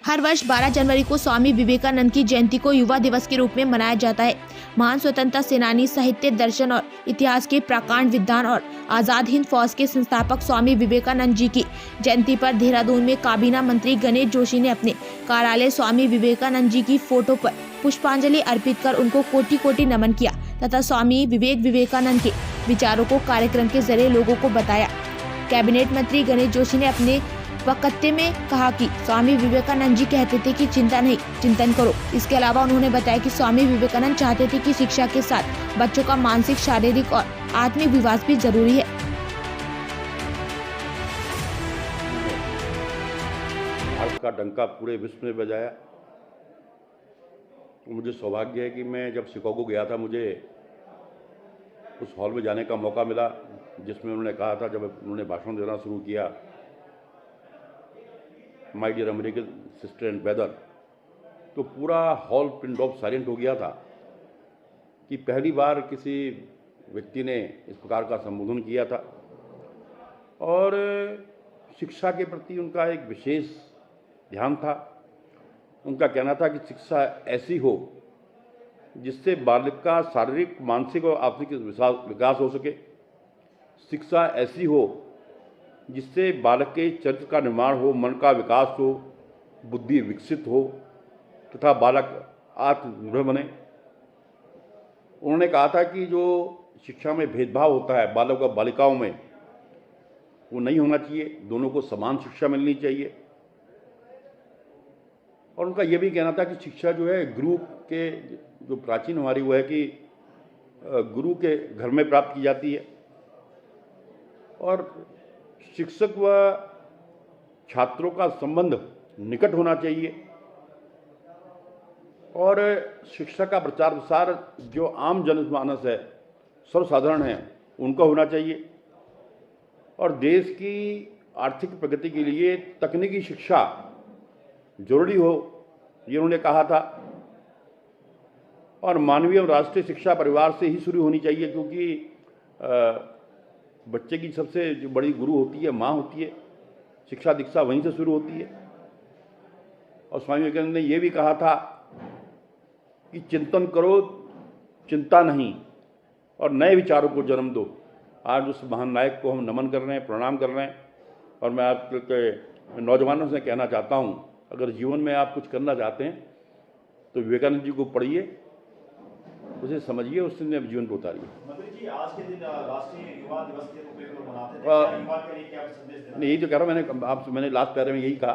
हर वर्ष 12 जनवरी को स्वामी विवेकानंद की जयंती को युवा दिवस के रूप में मनाया जाता है। महान स्वतंत्रता सेनानी, साहित्य, दर्शन और इतिहास के प्रकांड विद्वान और आजाद हिंद फौज के संस्थापक स्वामी विवेकानंद जी की जयंती पर देहरादून में काबीना मंत्री गणेश जोशी ने अपने कार्यालय स्वामी विवेकानंद जी की फोटो पर पुष्पांजलि अर्पित कर उनको कोटि कोटि नमन किया तथा स्वामी विवेकानंद के विचारों को कार्यक्रम के जरिए लोगों को बताया। कैबिनेट मंत्री गणेश जोशी ने अपने वक्तव्य में कहा कि स्वामी विवेकानंद जी कहते थे कि चिंता नहीं, चिंतन करो। इसके अलावा उन्होंने बताया कि स्वामी विवेकानंद चाहते थे कि शिक्षा के साथ बच्चों का मानसिक, शारीरिक और आत्मिक विकास भी जरूरी है। भारत का डंका पूरे विश्व में बजाया। मुझे सौभाग्य है कि मैं जब शिकागो गया था, मुझे उस हॉल में जाने का मौका मिला जिसमें उन्होंने कहा था, जब उन्होंने भाषण देना शुरू किया, my dear American sister and brother, तो पूरा हॉल पिन ड्रॉप साइलेंट हो गया था कि पहली बार किसी व्यक्ति ने इस प्रकार का संबोधन किया था। और शिक्षा के प्रति उनका एक विशेष ध्यान था। उनका कहना था कि शिक्षा ऐसी हो जिससे बालक का शारीरिक, मानसिक और आत्मिक विकास हो सके। शिक्षा ऐसी हो जिससे बालक के चरित्र का निर्माण हो, मन का विकास हो, बुद्धि विकसित हो तथा बालक आत्मनिर्भर बने। उन्होंने कहा था कि जो शिक्षा में भेदभाव होता है बालक और बालिकाओं में, वो नहीं होना चाहिए। दोनों को समान शिक्षा मिलनी चाहिए। और उनका यह भी कहना था कि शिक्षा जो है गुरु के, जो प्राचीन हमारी वो है कि गुरु के घर में प्राप्त की जाती है और शिक्षक व छात्रों का संबंध निकट होना चाहिए। और शिक्षा का प्रचार प्रसार जो आम जनमानस है, सर्वसाधारण है, उनका होना चाहिए। और देश की आर्थिक प्रगति के लिए तकनीकी शिक्षा जरूरी हो, ये उन्होंने कहा था। और मानवीय और राष्ट्रीय शिक्षा परिवार से ही शुरू होनी चाहिए, क्योंकि बच्चे की सबसे जो बड़ी गुरु होती है माँ होती है। शिक्षा दीक्षा वहीं से शुरू होती है। और स्वामी विवेकानंद ने यह भी कहा था कि चिंतन करो, चिंता नहीं, और नए विचारों को जन्म दो। आज उस महान नायक को हम नमन कर रहे हैं, प्रणाम कर रहे हैं। और मैं आपके नौजवानों से कहना चाहता हूँ, अगर जीवन में आप कुछ करना चाहते हैं तो विवेकानंद जी को पढ़िए, उसे समझिए, उससे अपने जीवन को उतारिए। मंत्री जी, आज के दिन राष्ट्रीय युवा दिवस के रूप में मनाते थे, क्या युवा के लिए क्या संदेश देना? नहीं, यही तो कह रहा हूँ। मैंने लास्ट पैरे में यही कहा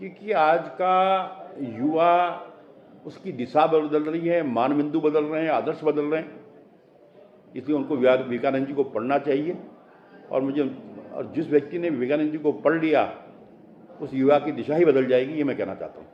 कि आज का युवा, उसकी दिशा बदल रही है, मानबिंदु बदल रहे हैं, आदर्श बदल रहे हैं। इसलिए उनको विवेकानंद जी को पढ़ना चाहिए। और जिस व्यक्ति ने विवेकानंद जी को पढ़ लिया, उस युवा की दिशा ही बदल जाएगी, ये मैं कहना चाहता हूँ।